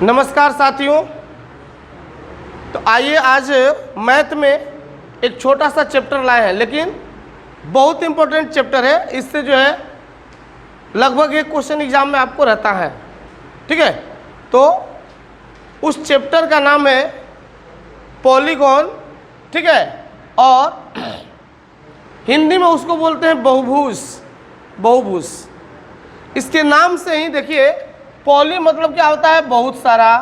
नमस्कार साथियों। तो आइए आज मैथ में एक छोटा सा चैप्टर लाए हैं, लेकिन बहुत इंपॉर्टेंट चैप्टर है। इससे जो है लगभग एक क्वेश्चन एग्जाम में आपको रहता है। ठीक है, तो उस चैप्टर का नाम है पॉलीगॉन। ठीक है, और हिंदी में उसको बोलते हैं बहुभुज। बहुभुज इसके नाम से ही देखिए, पॉली मतलब क्या होता है, बहुत सारा,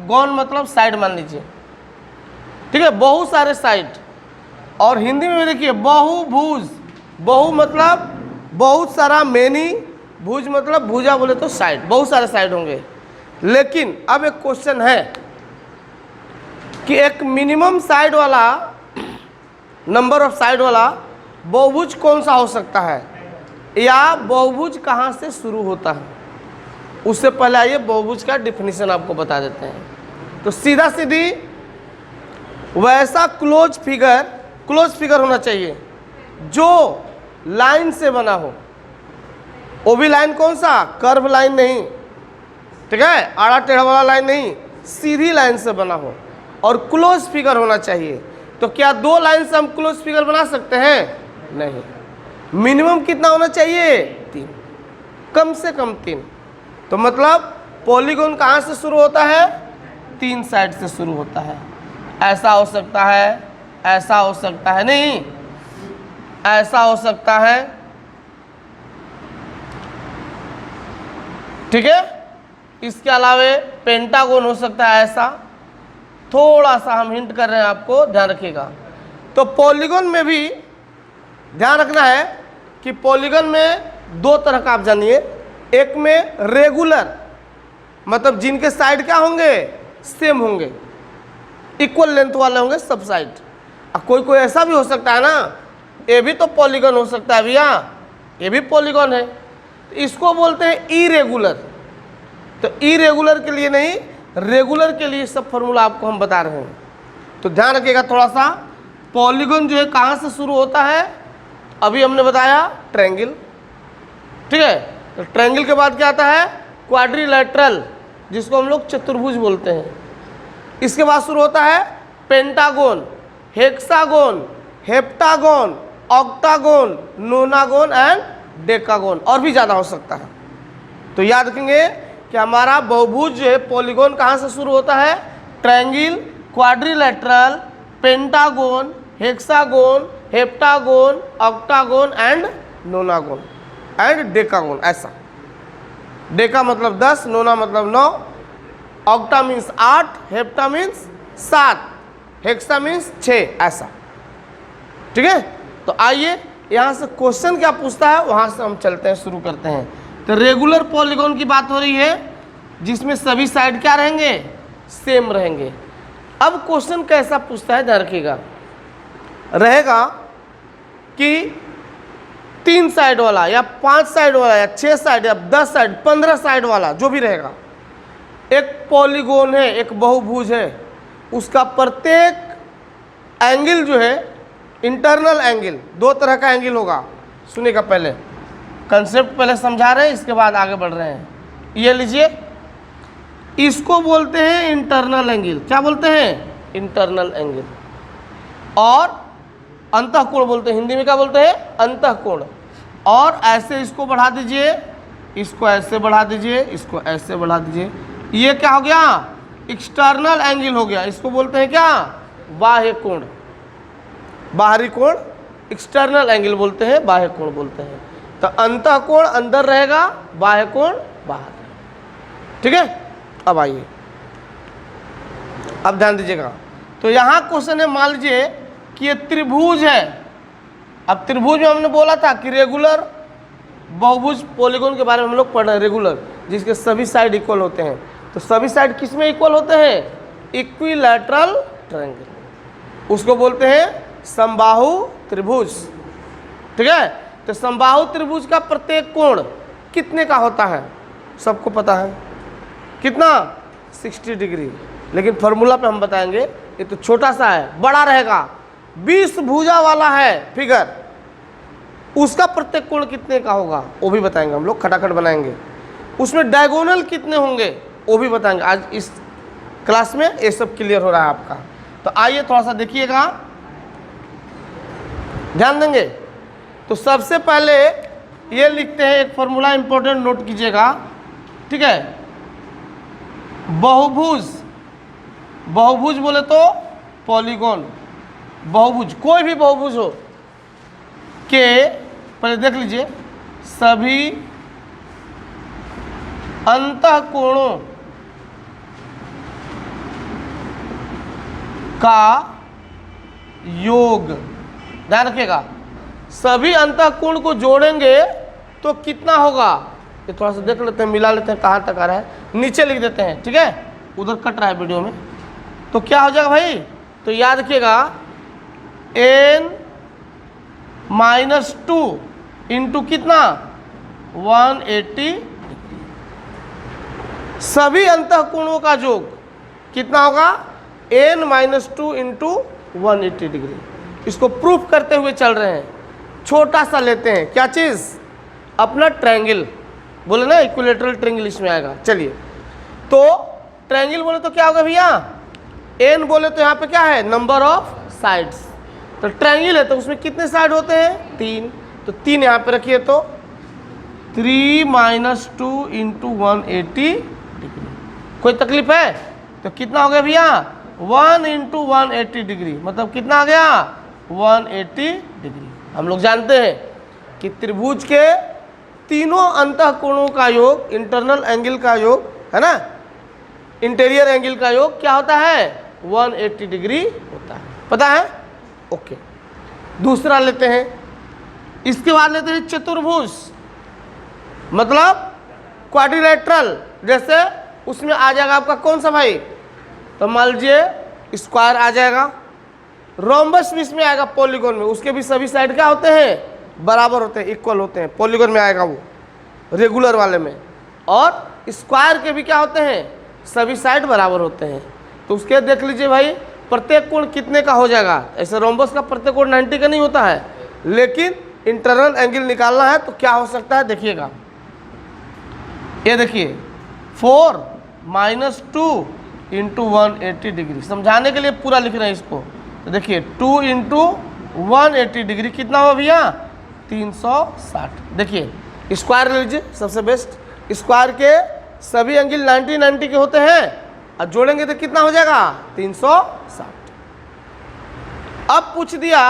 गॉन मतलब साइड मान लीजिए। ठीक है, बहुत सारे साइड। और हिंदी में देखिए बहुभुज, बहु मतलब बहुत सारा, मेनी, भुज मतलब भुजा बोले तो साइड, बहुत सारे साइड होंगे। लेकिन अब एक क्वेश्चन है कि एक मिनिमम साइड वाला, नंबर ऑफ साइड वाला बहुभुज कौन सा हो सकता है, या बहुभुज कहाँ से शुरू होता है। उससे पहले आइए बहुभुज का डिफिनीशन आपको बता देते हैं। तो सीधा सीधी वैसा क्लोज फिगर होना चाहिए जो लाइन से बना हो। वो भी लाइन कौन सा, कर्व लाइन नहीं, ठीक है, आड़ा टेढ़ा वाला लाइन नहीं, सीधी लाइन से बना हो और क्लोज फिगर होना चाहिए। तो क्या दो लाइन से हम क्लोज फिगर बना सकते हैं? नहीं। मिनिमम कितना होना चाहिए? 3, कम से कम 3। तो मतलब पॉलीगॉन कहाँ से शुरू होता है? 3 साइड से शुरू होता है। ऐसा हो सकता है, ऐसा हो सकता है, नहीं ऐसा हो सकता है। ठीक है, इसके अलावे पेंटागोन हो सकता है ऐसा। थोड़ा सा हम हिंट कर रहे हैं आपको, ध्यान रखिएगा। तो पॉलीगॉन में भी ध्यान रखना है कि पॉलीगॉन में 2 तरह का आप जानिए। एक में रेगुलर, मतलब जिनके साइड क्या होंगे, सेम होंगे, इक्वल लेंथ वाले होंगे सब साइड। अब कोई कोई ऐसा भी हो सकता है ना, ये भी तो पॉलीगॉन हो सकता है भैया, ये भी पॉलीगॉन है, तो इसको बोलते हैं इरेगुलर। तो इरेगुलर के लिए नहीं, रेगुलर के लिए सब फॉर्मूला आपको हम बता रहे हैं। तो ध्यान रखिएगा थोड़ा सा। पॉलीगॉन जो है कहाँ से शुरू होता है, अभी हमने बताया ट्रायंगल। ठीक है, तो ट्रायंगल के बाद क्या आता है, क्वाड्रिलेटरल, जिसको हम लोग चतुर्भुज बोलते हैं। इसके बाद शुरू होता है pentagon, hexagon, heptagon, octagon, nonagon and decagon, और भी ज़्यादा हो सकता है। तो याद रखेंगे कि हमारा बहुभुज जो है पॉलीगॉन कहाँ से शुरू होता है, triangle, quadrilateral, pentagon, hexagon, heptagon, octagon and nonagon and decagon. ऐसा, डेका मतलब 10, नोना मतलब 9, octa means 8, hepta means 7, hexa means 6, ऐसा। ठीक है, तो आइए यहाँ से क्वेश्चन क्या पूछता है वहाँ से हम चलते हैं, शुरू करते हैं। तो रेगुलर पॉलीगॉन की बात हो रही है, जिसमें सभी साइड क्या रहेंगे, सेम रहेंगे। अब क्वेश्चन कैसा पूछता है, ध्यान रखिएगा। रहेगा कि 3 साइड वाला या 5 साइड वाला या 6 साइड या 10 साइड, 15 साइड वाला, जो भी रहेगा, एक पॉलीगॉन है, एक बहुभुज है, उसका प्रत्येक एंगल जो है, इंटरनल एंगल, 2 तरह का एंगल होगा। सुनिएगा, पहले कंसेप्ट पहले समझा रहे हैं, इसके बाद आगे बढ़ रहे हैं। ये लीजिए, इसको बोलते हैं इंटरनल एंगल। क्या बोलते हैं? Internal angle. और अंतःकोण बोलते हैं, हिंदी में क्या बोलते हैं? अंतःकोण। और ऐसे इसको बढ़ा दीजिए, इसको ऐसे बढ़ा दीजिए, इसको ऐसे बढ़ा दीजिए, ये क्या हो गया? एक्सटर्नल एंगल हो गया। इसको बोलते हैं क्या? बाह्य कोण। बाहरी कोण एक्सटर्नल एंगल बोलते हैं, बाह्य कोण बोलते हैं। तो अंतःकोण अंदर रहेगा, बाह्य कोण बाहर। ठीक है, अब आइए, अब ध्यान दीजिएगा। तो यहाँ क्वेश्चन है, मान लीजिए कि ये त्रिभुज है। अब त्रिभुज में हमने बोला था कि रेगुलर, बहुभुज, पॉलीगॉन के बारे में हम लोग पढ़ रहे हैं। रेगुलर जिसके सभी साइड इक्वल होते हैं। तो सभी साइड किस में इक्वल होते हैं? इक्विलैटरल ट्रायंगल, उसको बोलते हैं समबाहु त्रिभुज। ठीक है, तो समबाहु त्रिभुज का प्रत्येक कोण कितने का होता है, सबको पता है। कितना? 60 डिग्री। लेकिन फॉर्मूला पे हम बताएंगे, ये तो छोटा सा है, बड़ा रहेगा। 20 भुजा वाला है फिगर, उसका प्रत्येक कोण कितने का होगा वो भी बताएंगे हम लोग, खटाखट बनाएंगे। उसमें डायगोनल कितने होंगे वो भी बताएंगे। आज इस क्लास में ये सब क्लियर हो रहा है आपका। तो आइए थोड़ा सा देखिएगा, ध्यान देंगे। तो सबसे पहले ये लिखते हैं, एक फॉर्मूला इंपॉर्टेंट नोट कीजिएगा, ठीक है। बहुभुज, बहुभुज बोले तो पॉलीगॉन, बहुभुज कोई भी बहुभुज हो के पहले देख लीजिए, सभी अंतःकोणों का योग, ध्यान रखिएगा, सभी अंतःकोण को जोड़ेंगे तो कितना होगा। ये थोड़ा सा देख लेते हैं, मिला लेते हैं कहाँ तक आ रहा है, नीचे लिख देते हैं, ठीक है, उधर कट रहा है वीडियो में। तो क्या हो जाएगा भाई, तो याद रखिएगा n-2 इंटू कितना 180, सभी अंतःकोणों का योग कितना होगा n-2 इंटू 180 डिग्री। इसको प्रूफ करते हुए चल रहे हैं, छोटा सा लेते हैं, क्या चीज़, अपना ट्रायंगल, बोले ना इक्विलेटरल ट्रायंगल इसमें आएगा। चलिए, तो ट्रायंगल बोले तो क्या होगा भैया, n बोले तो यहाँ पे क्या है, नंबर ऑफ साइड्स। तो ट्रायंगल है तो उसमें कितने साइड होते हैं, 3, तो 3 यहाँ पे रखिए, तो 3-2 इंटू 180 डिग्री। कोई तकलीफ है, तो कितना हो गया भैया 1 इंटू 180 डिग्री, मतलब कितना आ गया 180 डिग्री। हम लोग जानते हैं कि त्रिभुज के तीनों अंतःकोणों का योग, इंटरनल एंगल का योग है ना, इंटीरियर एंगल का योग क्या होता है 180 डिग्री होता है, पता है। ओके, दूसरा लेते हैं, इसके बाद लेते हैं चतुर्भुज, मतलब क्वाड्रिलेटरल। जैसे उसमें आ जाएगा आपका कौन सा भाई, तो मान लीजिए स्क्वायर आ जाएगा, रोम्बस भी इसमें आएगा पॉलीगॉन में, उसके भी सभी साइड क्या होते हैं, बराबर होते हैं, इक्वल होते हैं, पॉलीगॉन में आएगा वो रेगुलर वाले में। और स्क्वायर के भी क्या होते हैं, सभी साइड बराबर होते हैं। तो उसके देख लीजिए भाई प्रत्येक कोण कितने का हो जाएगा। ऐसे रोम्बस का प्रत्येक कोण 90 का नहीं होता है, लेकिन इंटरनल एंगल निकालना है तो क्या हो सकता है, देखिएगा, ये देखिए 4-2 इंटू 180 डिग्री। समझाने के लिए पूरा लिख रहे हैं इसको, तो देखिए 2 इंटू 180 डिग्री कितना हुआ भैया 360। देखिए स्क्वायर ले लीजिए, सबसे बेस्ट, स्क्वायर के सभी एंगल 90 के होते हैं, और जोड़ेंगे तो कितना हो जाएगा 360। अब पूछ दिया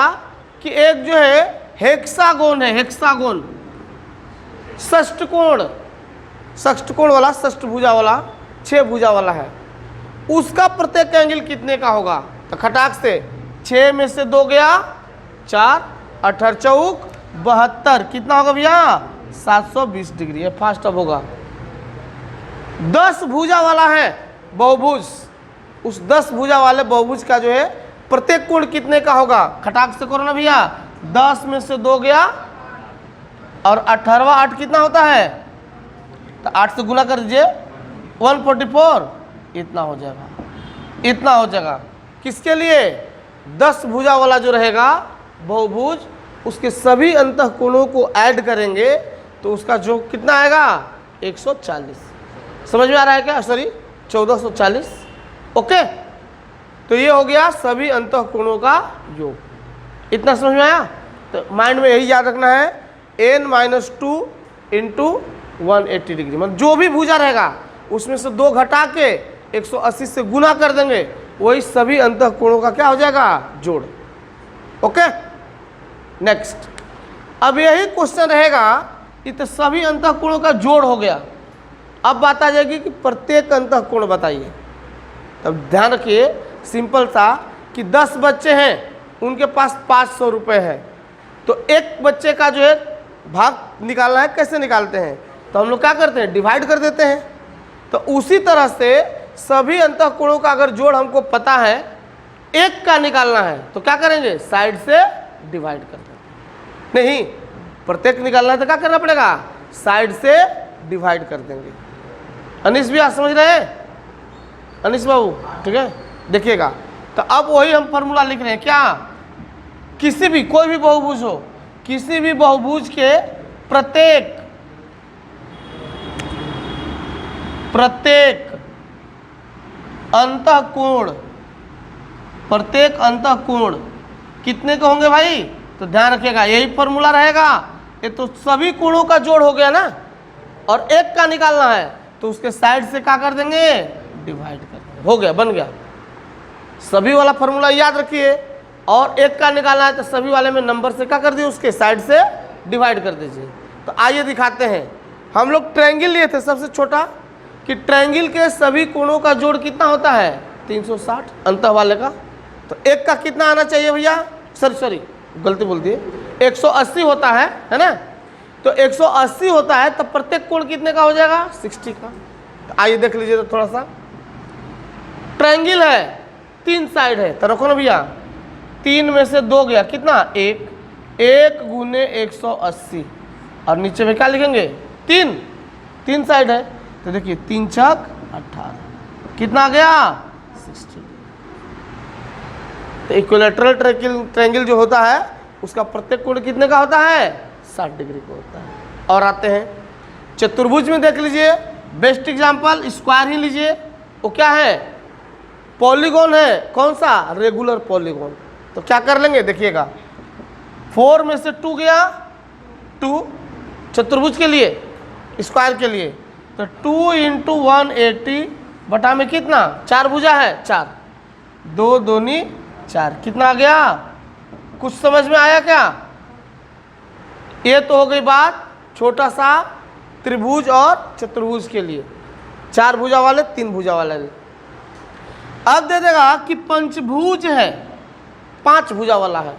कि एक जो है हेक्सागोन है, हेक्सागोन षष्ठकोण, षष्ठकोण वाला, षष्ठभुजा वाला, 6 भुजा वाला है, उसका प्रत्येक एंगल कितने का होगा। तो खटाक से 6 में से 2 गया 4, 18 चौक 72, कितना होगा भैया 720 डिग्री। ये फास्ट अब होगा। 10 भुजा वाला है बहुभुज, उस 10 भुजा वाले बहुभुज का जो है प्रत्येक कोण कितने का होगा, खटाक से करो ना भैया, 10 में से 2 गया और 18वां 8 कितना होता है, तो 8 से गुना कर दीजिए 144, इतना हो जाएगा, इतना हो जाएगा। किसके लिए, 10 भुजा वाला जो रहेगा बहुभुज, उसके सभी अंतःकोणों को ऐड करेंगे तो उसका जो कितना आएगा 140। समझ में आ रहा है क्या, सॉरी 1440। ओके, तो ये हो गया सभी अंतःकोणों का योग। इतना समझ में आया। तो माइंड में यही याद रखना है, n-2 इंटू 180 डिग्री, मतलब जो भी भुजा रहेगा उसमें से 2 घटा के 180 से गुना कर देंगे, वही सभी अंतःकोणों का क्या हो जाएगा, जोड़। ओके, नेक्स्ट, अब यही क्वेश्चन रहेगा, ये तो सभी अंतःकोणों का जोड़ हो गया। अब बात आ जाएगी कि प्रत्येक अंतःकोण बताइए। तब ध्यान रखिए सिंपल सा कि 10 बच्चे हैं, उनके पास 500 रुपये है, तो एक बच्चे का जो है भाग निकालना है। कैसे निकालते हैं, तो हम लोग क्या करते हैं, डिवाइड कर देते हैं। तो उसी तरह से सभी अंतःकोणों का अगर जोड़ हमको पता है, एक का निकालना है, तो क्या करेंगे, साइड से डिवाइड कर देंगे। नहीं, प्रत्येक निकालना है तो क्या करना पड़ेगा, साइड से डिवाइड कर देंगे। अनिश भी आप समझ रहे हैं, अनिश बाबू, ठीक है, देखिएगा। तो अब वही हम फॉर्मूला लिख रहे हैं, क्या, किसी भी कोई भी बहुभुज हो, किसी भी बहुभुज के प्रत्येक प्रत्येक अंतःकोण कितने के होंगे भाई? तो ध्यान रखिएगा यही फॉर्मूला रहेगा। ये तो सभी कोणों का जोड़ हो गया ना, और एक का निकालना है तो उसके साइड से क्या कर देंगे? डिवाइड कर देंगे। हो गया, बन गया। सभी वाला फॉर्मूला याद रखिए, और एक का निकालना है तो सभी वाले में नंबर से क्या कर दिए? उसके साइड से डिवाइड कर दीजिए। तो आइए दिखाते हैं। हम लोग ट्रायंगल लिए थे सबसे छोटा, कि ट्रायंगल के सभी कोणों का जोड़ कितना होता है? 360 अंतः वाले का। तो एक का कितना आना चाहिए भैया? सॉरी गलती बोल दिए, 180 होता है ना? तो 180 होता है तो प्रत्येक कोण कितने का हो जाएगा? 60 का। तो आइए देख लीजिए तो थोड़ा सा। ट्रायंगल है, 3 साइड है, तो रखो ना भैया, 3 में से 2 गया, कितना? 1 गुने 180, और नीचे में क्या लिखेंगे? 3 साइड है, तो देखिए 3 छक 18, कितना आ गया? 60। तो इक्विलैटरल ट्रायंगल जो होता है उसका प्रत्येक कोण कितने का होता है? 60 डिग्री का होता है। और आते हैं चतुर्भुज में, देख लीजिए बेस्ट एग्जांपल, स्क्वायर ही लीजिए। वो क्या है? पॉलीगॉन है। कौन सा? Regular polygon. तो क्या कर लेंगे देखिएगा, 4 में से 2 गया, 2 चतुर्भुज के लिए, स्क्वायर के लिए, तो 2 × 180 बटा में कितना? 4 भुजा है, 4, 2 दूनी 4, कितना आ गया? कुछ समझ में आया क्या? ये तो हो गई बात छोटा सा त्रिभुज और चतुर्भुज के लिए, 4 भुजा वाले, 3 भुजा वाले। अब दे देगा कि पंचभुज है, 5 भुजा वाला है,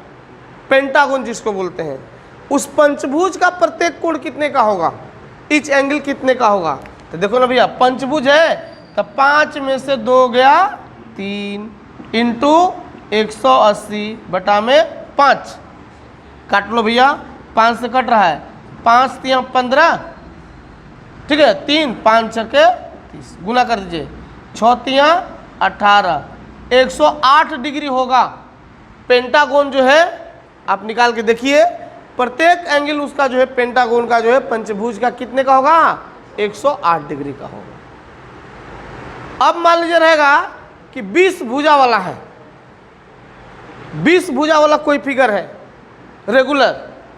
पेंटागन जिसको बोलते हैं, उस पंचभुज का प्रत्येक कोण कितने का होगा? ईच एंगल कितने का होगा? तो देखो ना भैया, पंचभुज है तो 5 में से 2 गया, 3 इंटू 180 बटा में 5, काट लो भैया, 5 से कट रहा है, 5 3 15, ठीक है, 3 5 6 30, गुना कर दीजिए, 6 3 18, 108 डिग्री होगा पेंटागन जो है। आप निकाल के देखिए, प्रत्येक एंगल उसका जो है पेंटागन का जो है पंचभुज का कितने का होगा? 108 डिग्री का होगा। अब मान लीजिए रहेगा कि 20 भुजा वाला है, 20 भुजा वाला कोई फिगर है रेगुलर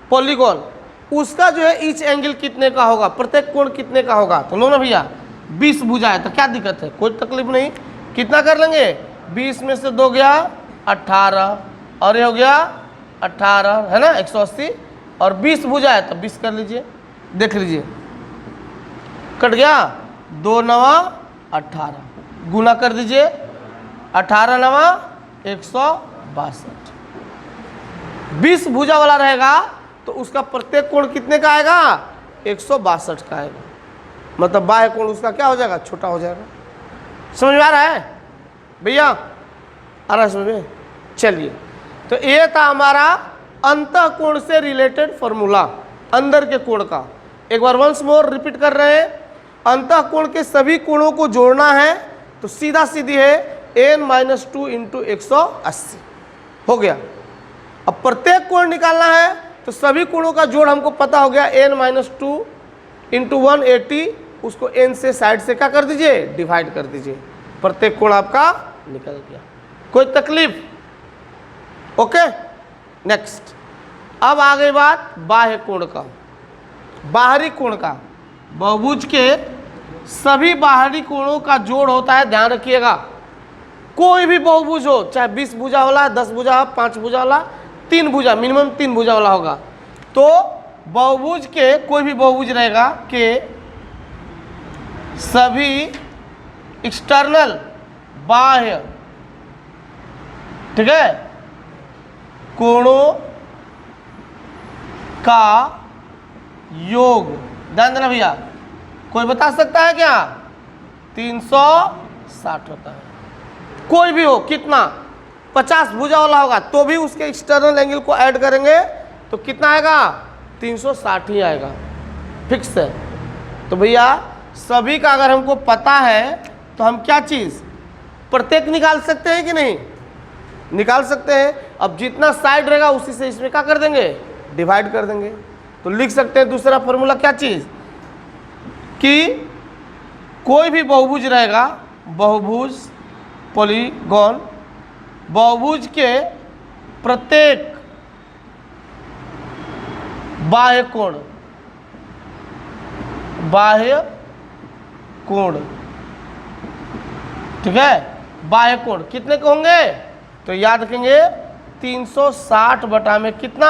पॉलीगॉन, उसका जो है ईच एंगल कितने का होगा? प्रत्येक कोण कितने का होगा? तो लो ना भैया, 20 भुजा है तो क्या दिक्कत है? कोई तकलीफ नहीं। कितना कर लेंगे? 20 में से 2 गया 18, और ये हो गया 18 है ना, 180, और 20 भुजा है तो 20 कर लीजिए, देख लीजिए कट गया, 2 9 18, गुना कर दीजिए, 18 9 162। 20 भुजा वाला रहेगा तो उसका प्रत्येक कोण कितने का आएगा? 162 का आएगा। मतलब बाह्य कोण उसका क्या हो जाएगा? छोटा हो जाएगा। समझ में आ रहा है भैया? आ रहा है समझ में? चलिए, तो ये था हमारा अंतः कोण से रिलेटेड फॉर्मूला, अंदर के कोण का। एक बार वंस मोर रिपीट कर रहे हैं, अंतः कोण के सभी कोणों को जोड़ना है तो सीधा सीधी है n-2 × 180 हो गया। अब प्रत्येक कोण निकालना है तो सभी कोणों का जोड़ हमको पता हो गया, n-2 × 180, उसको n से साइड से क्या कर दीजिए? डिवाइड कर दीजिए, प्रत्येक कोण आपका निकल गया। कोई तकलीफ? Okay, next. अब आ गई बात बाह्य कोण का, बाहरी कोण का। बहुभुज के सभी बाहरी कोणों का जोड़ होता है, ध्यान रखिएगा। कोई भी बहुभुज हो, चाहे 20 भुजा वाला, 10 भुजा, 5 भुजा वाला, 3 भुजा, मिनिमम 3 भुजा वाला होगा, तो बहुभुज के कोई भी बहुभुज रहेगा कि सभी एक्सटर्नल बाह्य, ठीक है, कोणों का योग, ध्यान देना भैया, कोई बता सकता है क्या? 360 होता है। कोई भी हो, कितना? 50 भुजा वाला होगा तो भी उसके एक्सटर्नल एंगल को ऐड करेंगे तो कितना आएगा? 360 ही आएगा, फिक्स है। तो भैया सभी का अगर हमको पता है तो हम क्या चीज़ प्रत्येक निकाल सकते हैं कि नहीं? निकाल सकते हैं। अब जितना साइड रहेगा उसी से इसमें क्या कर देंगे? डिवाइड कर देंगे। तो लिख सकते हैं दूसरा फॉर्मूला क्या चीज़ कि कोई भी बहुभुज रहेगा, बहुभुज पॉलीगॉन, बहुभुज के प्रत्येक बाह्य कोण, बाह्य कोण, ठीक है, बाह्य कोण कितने के होंगे? तो याद रखेंगे 360 बटा में कितना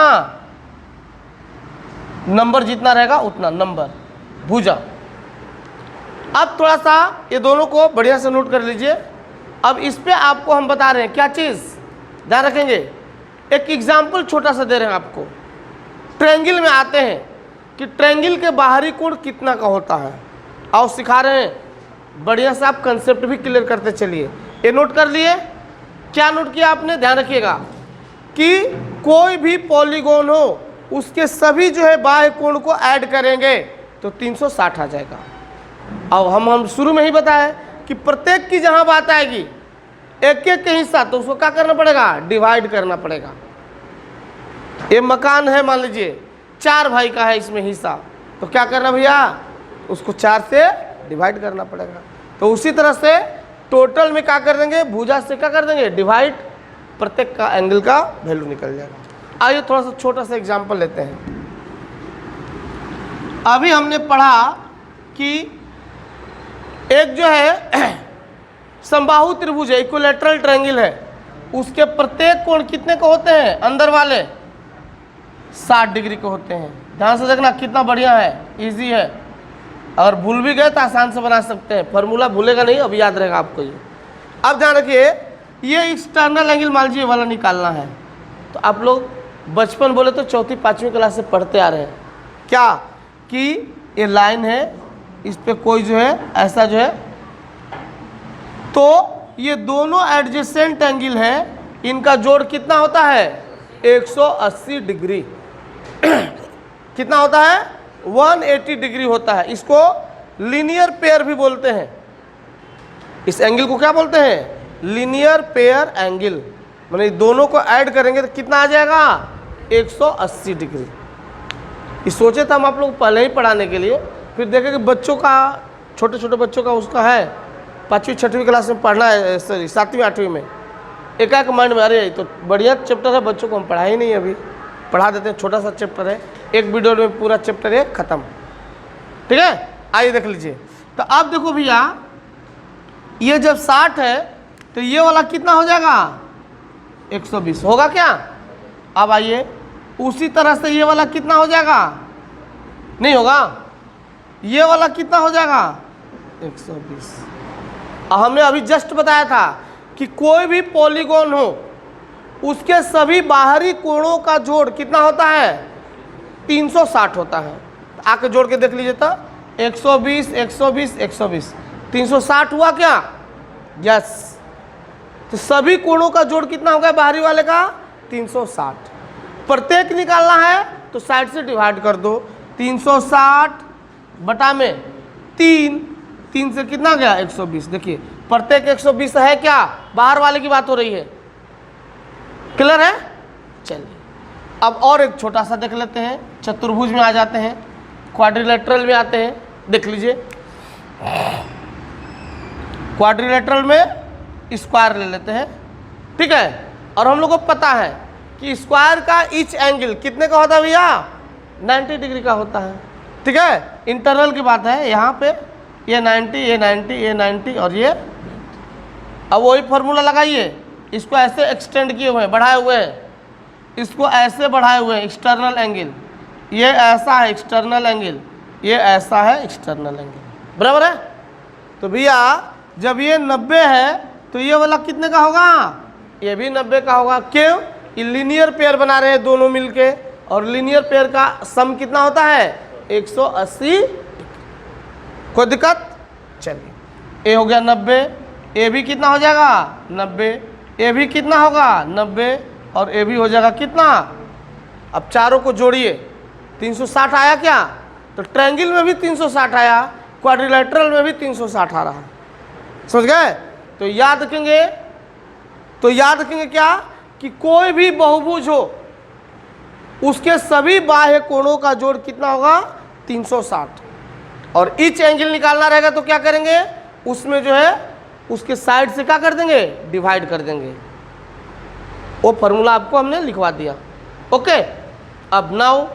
नंबर जितना रहेगा उतना नंबर भुजा। अब थोड़ा सा ये दोनों को बढ़िया से नोट कर लीजिए। अब इस पे आपको हम बता रहे हैं क्या चीज़, ध्यान रखेंगे। एक एग्जाम्पल छोटा सा दे रहे हैं आपको। ट्रायंगल में आते हैं कि ट्रायंगल के बाहरी कोण कितना का होता है, आओ सिखा रहे हैं। बढ़िया से आप कंसेप्ट भी क्लियर करते चलिए। ये नोट कर लिए? क्या नोट किया आपने? ध्यान रखिएगा कि कोई भी पॉलीगॉन हो उसके सभी जो है बाह्य कोण को ऐड करेंगे तो 360 आ जाएगा। अब हम शुरू में ही बताए कि प्रत्येक की जहां बात आएगी एक एक के हिस्सा, तो उसको क्या करना पड़ेगा? डिवाइड करना पड़ेगा। ये मकान है, मान लीजिए 4 भाई का है इसमें हिस्सा, तो क्या करना भैया? उसको 4 से डिवाइड करना पड़ेगा। तो उसी तरह से टोटल में क्या कर देंगे? भुजा से क्या कर देंगे? डिवाइड, प्रत्येक का एंगल का वैल्यू निकल जाएगा। आइए थोड़ा सा छोटा सा एग्जांपल लेते हैं। अभी हमने पढ़ा कि एक जो है समबाहु त्रिभुज है, इक्विलैटरल ट्रायंगल है, उसके प्रत्येक कोण कितने के होते हैं? अंदर वाले 60 डिग्री के होते हैं। ध्यान से देखना, कितना बढ़िया है, इजी है। अगर भूल भी गए तो आसान से बना सकते हैं, फॉर्मूला भूलेगा नहीं, अब याद रहेगा आपको ये। अब ध्यान रखिए, ये एक्सटर्नल एंगल मान लीजिए वाला निकालना है। तो आप लोग बचपन बोले तो 4वीं 5वीं क्लास से पढ़ते आ रहे हैं क्या, कि ये लाइन है, इस पे कोई जो है ऐसा जो है, तो ये दोनों एडजेसेंट एंगल है, इनका जोड़ कितना होता है? 180 डिग्री। कितना होता है? 180 डिग्री होता है। इसको लीनियर पेयर भी बोलते हैं। इस एंगल को क्या बोलते हैं? Linear pair angle. माने दोनों को ऐड करेंगे तो कितना आ जाएगा? 180 डिग्री। इस सोचे था हम आप लोग पहले ही पढ़ाने के लिए, फिर देखें कि बच्चों का, छोटे छोटे बच्चों का उसका है 5वीं 6वीं क्लास में पढ़ना है, सॉरी 7वीं 8वीं में, एक माइंड में, अरे तो बढ़िया चैप्टर है, बच्चों को हम पढ़ा ही नहीं, अभी पढ़ा देते हैं। छोटा सा चैप्टर है, एक वीडियो में पूरा चैप्टर है खत्म, ठीक है। आइए देख लीजिए। तो अब देखो भैया, ये जब 60 है तो ये वाला कितना हो जाएगा? 120 होगा क्या? अब आइए उसी तरह से ये वाला कितना हो जाएगा? नहीं होगा। ये वाला कितना हो जाएगा? 120। हमने अभी जस्ट बताया था कि कोई भी पॉलीगॉन हो उसके सभी बाहरी कोणों का जोड़ कितना होता है? 360 होता है। आके जोड़ के देख लीजिए तो 120 120 120 360 हुआ क्या? यस। तो सभी कोणों का जोड़ कितना होगा बाहरी वाले का? 360। प्रत्येक निकालना है तो साइड से डिवाइड कर दो। 360 बटा में 3 से कितना गया? 120। देखिए प्रत्येक 120 है क्या? बाहर वाले की बात हो रही है। क्लियर है? चलिए अब और एक छोटा सा देख लेते हैं। चतुर्भुज में आ जाते हैं, क्वाड्रिलेटरल में आते हैं। देख लीजिए, क्वाड्रिलेटरल में स्क्वायर ले लेते हैं, ठीक है। और हम लोग को पता है कि स्क्वायर का ईच एंगल कितने का होता है भैया? 90 डिग्री का होता है, ठीक है। इंटरवल की बात है यहाँ पे, ये 90 ये 90 ये 90 और ये। अब वही फॉर्मूला लगाइए, इसको ऐसे एक्सटेंड किए हुए हैं, बढ़ाए हुए हैं, इसको ऐसे बढ़ाए हुए हैं, एक्सटर्नल एंगल। ये ऐसा है एक्सटर्नल एंगल, ये ऐसा है एक्सटर्नल एंगल, बराबर है। तो भैया जब ये 90 है तो ये वाला कितने का होगा? ये भी 90 का होगा। क्यों? ये लीनियर पेयर बना रहे हैं दोनों मिलके, और लीनियर पेयर का सम कितना होता है? 180। कोई दिक्कत? चलिए, ए हो गया 90, ए भी कितना हो जाएगा? 90, ए भी कितना होगा? 90, और ए भी हो जाएगा कितना? अब चारों को जोड़िए, 360 आया क्या? तो ट्रायंगल में भी 360 आया, क्वाड्रिलेटरल में भी 360 आ रहा है। समझ गए? तो याद रखेंगे क्या, कि कोई भी बहुभुज हो उसके सभी बाह्य कोणों का जोड़ कितना होगा? 360। और ईच एंगल निकालना रहेगा तो क्या करेंगे, उसमें जो है उसके साइड से क्या कर देंगे, डिवाइड कर देंगे। वो फॉर्मूला आपको हमने लिखवा दिया। ओके, अब नाउ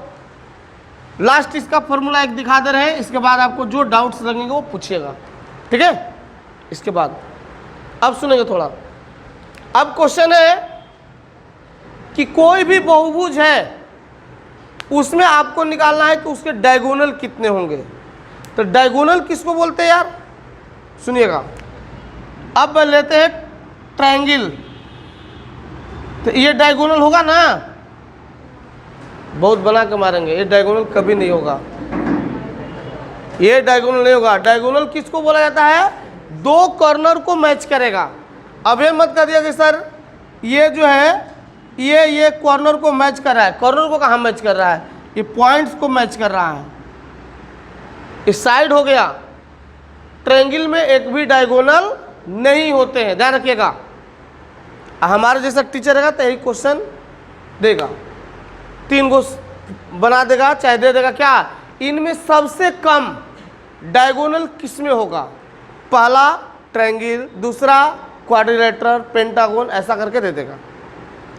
लास्ट इसका फॉर्मूला एक दिखा दे रहे हैं, इसके बाद आपको जो डाउट्स लगेंगे वो पूछिएगा, ठीक है। इसके बाद अब सुनेंगे थोड़ा। अब क्वेश्चन है कि कोई भी बहुभुज है उसमें आपको निकालना है कि उसके डायगोनल कितने होंगे। तो डायगोनल किसको बोलते हैं यार, सुनिएगा। अब लेते हैं ट्रायंगल, तो ये डायगोनल होगा ना, बहुत बना के मारेंगे, ये डायगोनल कभी नहीं होगा, ये डायगोनल नहीं होगा। डायगोनल किसको बोला जाता है, दो कॉर्नर को मैच करेगा। अब ये मत कर दिया कि सर ये जो है ये कॉर्नर को मैच कर रहा है, कॉर्नर को कहाँ मैच कर रहा है, ये पॉइंट्स को मैच कर रहा है। इस साइड हो गया। ट्रायंगल में एक भी डायगोनल नहीं होते हैं, ध्यान रखिएगा। हमारा जैसा टीचर रहेगा तो यही क्वेश्चन देगा, 3 गो बना देगा, चाहे दे देगा क्या, इनमें सबसे कम डायगोनल किसमें होगा, पहला ट्रायंगल, दूसरा क्वाड्रिलेटरल, पेंटागन, ऐसा करके दे देगा।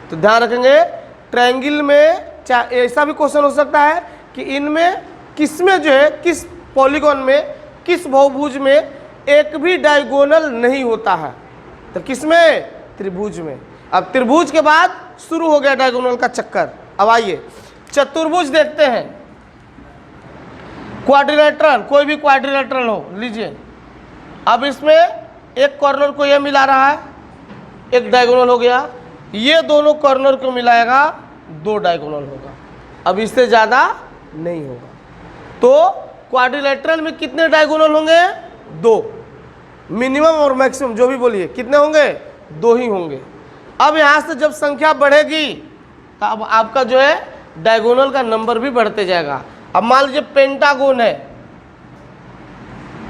तो ध्यान रखेंगे, ट्रायंगल में चाहे ऐसा भी क्वेश्चन हो सकता है कि इनमें किसमें जो है, किस पॉलीगॉन में, किस बहुभुज में एक भी डायगोनल नहीं होता है। तो किसमें, त्रिभुज में। अब त्रिभुज के बाद शुरू हो गया डायगोनल का चक्कर। अब आइए चतुर्भुज देखते हैं। क्वाड्रिलेटरल, कोई भी क्वाड्रिलेटरल हो लीजिए। अब इसमें एक कॉर्नर को ये मिला रहा है, एक डायगोनल हो गया, ये दोनों कॉर्नर को मिलाएगा, 2 डायगोनल होगा। अब इससे ज़्यादा नहीं होगा। तो क्वाड्रिलेटरल में कितने डायगोनल होंगे, 2। मिनिमम और मैक्सिमम जो भी बोलिए, कितने होंगे, 2 ही होंगे। अब यहाँ से जब संख्या बढ़ेगी तो अब आपका जो है डायगोनल का नंबर भी बढ़ते जाएगा। अब मान लीजिए पेंटागोन है,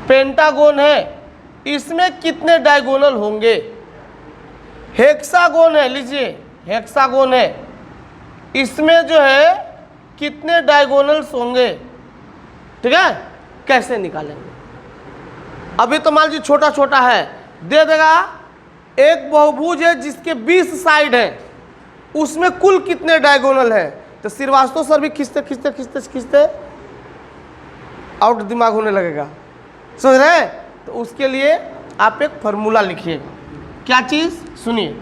पेंटागोन है, इसमें कितने डायगोनल होंगे। हेक्सागोन है, लीजिए हेक्सागोन है, इसमें जो है कितने डायगोनल्स होंगे, ठीक है। कैसे निकालेंगे, अभी तो मान लीजिए छोटा छोटा है, दे देगा। एक बहुभुज है जिसके 20 साइड है, उसमें कुल कितने डायगोनल है। तो श्रीवास्तव सर भी खींचते खींचते खींचते खींचते आउट दिमाग होने लगेगा, समझ रहे हैं। तो उसके लिए आप एक फॉर्मूला लिखिएगा। क्या चीज़, सुनिए,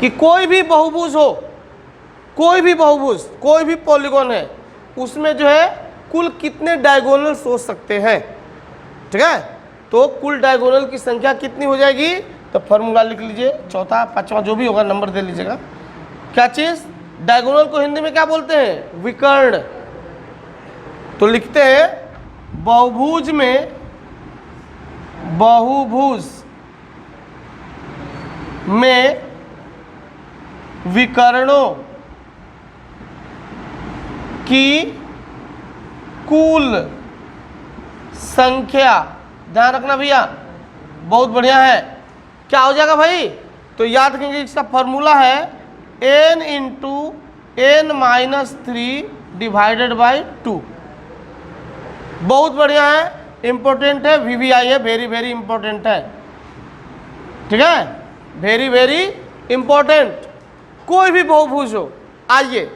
कि कोई भी बहुभुज हो, कोई भी बहुभुज, कोई भी पॉलीगॉन है, उसमें जो है कुल कितने डायगोनल्स हो सकते हैं, ठीक है। तो कुल डायगोनल की संख्या कितनी हो जाएगी, तो फॉर्मूला लिख लीजिए, चौथा पांचवा जो भी होगा नंबर दे लीजिएगा। क्या चीज़, डायगोनल को हिंदी में क्या बोलते हैं, विकर्ण। तो लिखते हैं बहुभुज में, बहुभुज में विकर्णों की कुल संख्या, ध्यान रखना भैया, बहुत बढ़िया है। क्या हो जाएगा भाई, तो याद रखेंगे इसका फॉर्मूला है n into n-3 divided by 2। बहुत बढ़िया है, इंपॉर्टेंट है, VVI है, वेरी वेरी इंपॉर्टेंट है, ठीक है, वेरी वेरी इंपॉर्टेंट। कोई भी बहुभुज हो, आइए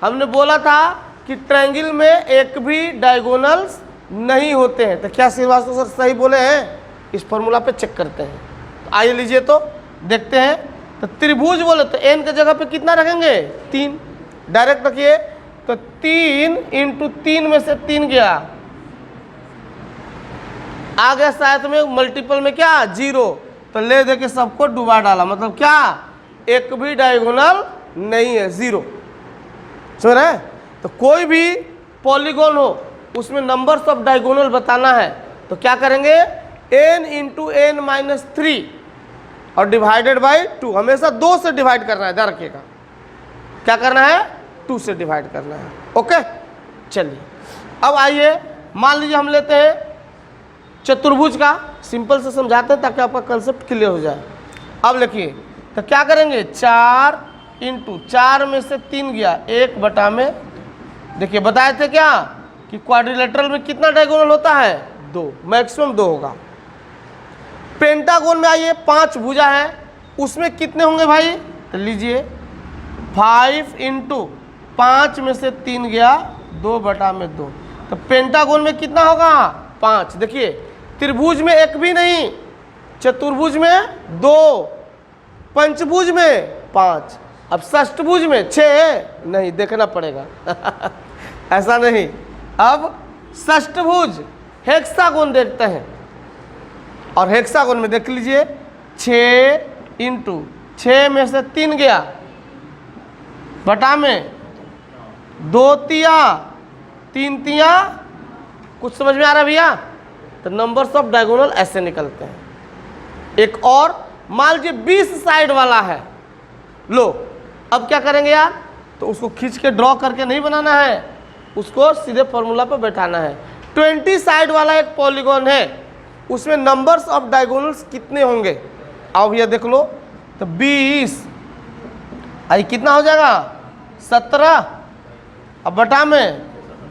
हमने बोला था कि ट्रायंगल में एक भी डायगोनल्स नहीं होते हैं। तो क्या श्रीवास्तव सर सही बोले हैं, इस फॉर्मूला पे चेक करते हैं। तो आइए लीजिए तो देखते हैं। तो त्रिभुज बोले तो n के जगह पे कितना रखेंगे, 3, डायरेक्ट रखिए। तो 3 इंटू 3 में से 3 गया, आ गया साथ में मल्टीपल में क्या, 0। तो ले दे के सबको डुबा डाला, मतलब क्या, एक भी डायगोनल नहीं है, 0, समझ रहे हैं। तो कोई भी पॉलीगॉन हो, उसमें नंबर्स ऑफ डायगोनल बताना है, तो क्या करेंगे, n इंटू n-3 और डिवाइडेड बाई 2। हमेशा 2 से डिवाइड करना है, ध्यान रखिएगा। क्या करना है, 2 से डिवाइड करना है। ओके, चलिए अब आइए, मान लीजिए हम लेते हैं चतुर्भुज का, सिंपल से समझाते हैं ताकि आपका कंसेप्ट क्लियर हो जाए। अब लिखिए, तो क्या करेंगे, 4 इंटू 4 में से 3 गया, 1 बटा में, देखिए बताए थे क्या, कि क्वाड्रिलेटरल में कितना डायगोनल होता है, 2, मैक्सिमम 2 होगा। पेंटागोन में आइए 5 भुजा है, उसमें कितने होंगे भाई, तो लीजिए 5 इंटू 5 में से 3 गया 2/2, तो पेंटागोन में कितना होगा 5। देखिए त्रिभुज में 1 भी नहीं, चतुर्भुज में 2, पंचभुज में 5, अब षष्ठभुज में 6 नहीं, देखना पड़ेगा ऐसा नहीं। अब षष्ठभुज हेक्सागोन देखते हैं, और हेक्सागोन में देख लीजिए 6 इंटू 6 में से 3 गया बटा में 2 तिया 3 तिया, कुछ समझ में आ रहा है भैया। तो नंबर्स ऑफ डायगोनल ऐसे निकलते हैं। एक और मान लीजिए 20 साइड वाला है, लो अब क्या करेंगे यार, तो उसको खींच के ड्रॉ करके नहीं बनाना है, उसको सीधे फॉर्मूला पर बैठाना है। 20 साइड वाला एक पॉलीगॉन है, उसमें नंबर्स ऑफ डायगोनल्स कितने होंगे, आओ भैया देख लो। तो 20 आई कितना हो जाएगा 17, अब बटा में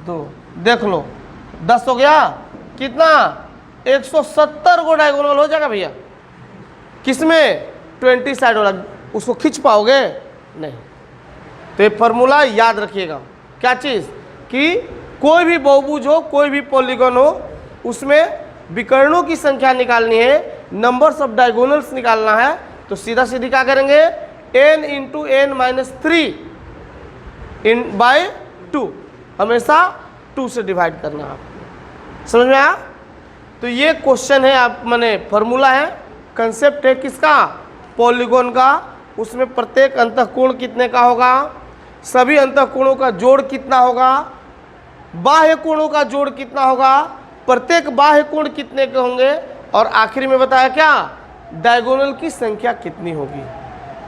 2, देख लो 10 हो गया, कितना 170 को डायगोनल हो जाएगा भैया। किसमें 20 साइड वाला, उसको खींच पाओगे नहीं। तो ये फॉर्मूला याद रखिएगा, क्या चीज़ कि कोई भी बहुभुज हो, कोई भी पॉलीगॉन हो, उसमें विकर्णों की संख्या निकालनी है, नंबर्स ऑफ डायगोनल्स निकालना है, तो सीधा सीधी क्या करेंगे, n into n minus 3 by 2, हमेशा 2 से डिवाइड करना है। आप समझ में आया। तो ये क्वेश्चन है, आप माने फॉर्मूला है, कंसेप्ट है किसका, पॉलीगॉन का। उसमें प्रत्येक अंतःकोण कितने का होगा, सभी अंतःकोणों का जोड़ कितना होगा, बाह्य कोणों का जोड़ कितना होगा, प्रत्येक बाह्य कोण कितने के होंगे, और आखिरी में बताया क्या, डायगोनल की संख्या कितनी होगी।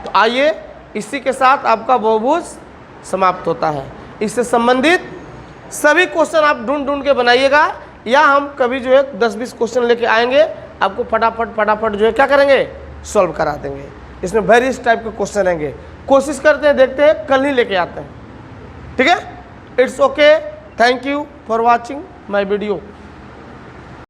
तो आइए इसी के साथ आपका बहुभुज समाप्त होता है। इससे संबंधित सभी क्वेश्चन आप ढूंढ के बनाइएगा, या हम कभी जो है 10-20 क्वेश्चन लेके आएंगे, आपको फटाफट जो है क्या करेंगे, सॉल्व करा देंगे। इसमें वेरियस टाइप के क्वेश्चन आएंगे, कोशिश करते हैं, देखते हैं, कल ही लेके आते हैं। ठीक है, it's okay, thank you for watching my video.